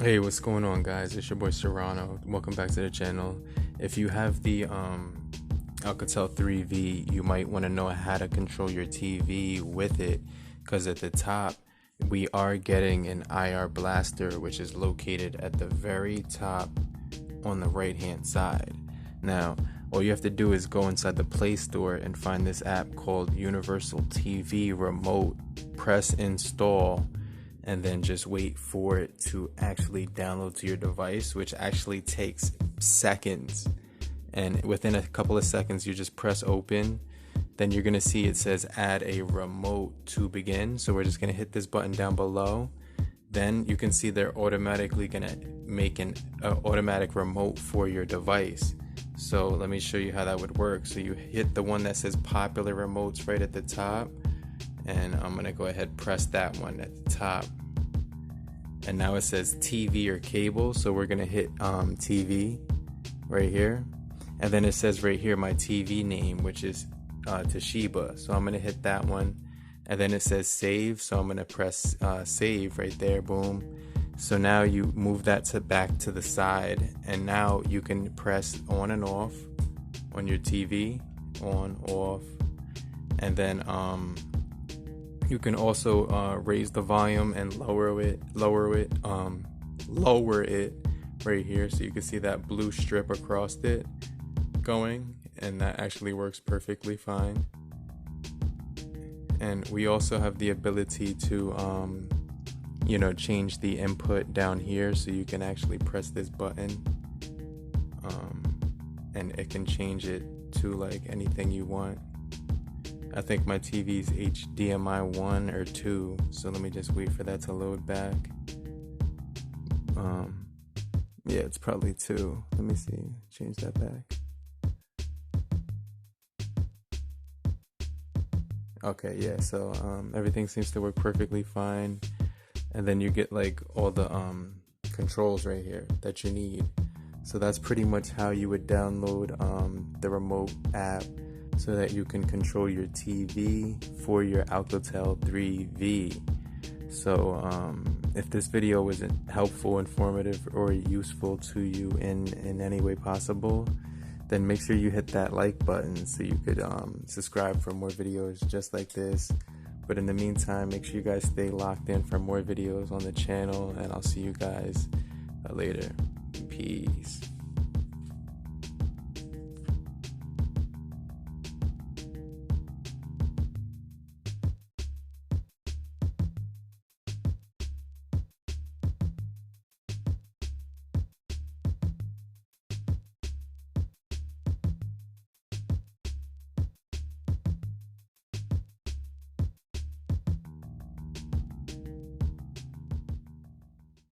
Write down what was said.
Hey, what's going on, guys? It's your boy Serrano. Welcome back to the channel. If you have the Alcatel 3V, you might want to know how to control your TV with it, because at the top we are getting an IR blaster, which is located at the very top on the right hand side. Now, all you have to do is go inside the Play Store and find this app called Universal TV Remote, press install, and then just wait for it to actually download to your device, which actually takes seconds. And within a couple of seconds, you just press open. Then you're gonna see it says add a remote to begin. So we're just gonna hit this button down below. Then you can see they're automatically gonna make an automatic remote for your device. So let me show you how that would work. So you hit the one that says popular remotes right at the top, and I'm gonna go ahead press that one at the top, and now it says TV or cable, so we're gonna hit TV right here, and then it says right here my TV name, which is Toshiba, so I'm gonna hit that one, and then it says save, so I'm gonna press save right there, boom. So now you move that back to the side, and now you can press on and off on your TV, on, off, and then you can also raise the volume and lower it right here, so you can see that blue strip across it going, and that actually works perfectly fine. And we also have the ability to change the input down here, so you can actually press this button and it can change it to like anything you want. I think my TV's HDMI 1 or 2, so let me just wait for that to load back. Yeah, it's probably 2. Let me see, change that back. Okay, yeah, so everything seems to work perfectly fine. And then you get like all the controls right here that you need. So that's pretty much how you would download the remote app, so that you can control your TV for your Alcatel 3V. So if this video wasn't helpful, informative, or useful to you in any way possible, then make sure you hit that like button so you could subscribe for more videos just like this. But in the meantime, make sure you guys stay locked in for more videos on the channel, and I'll see you guys later. Peace.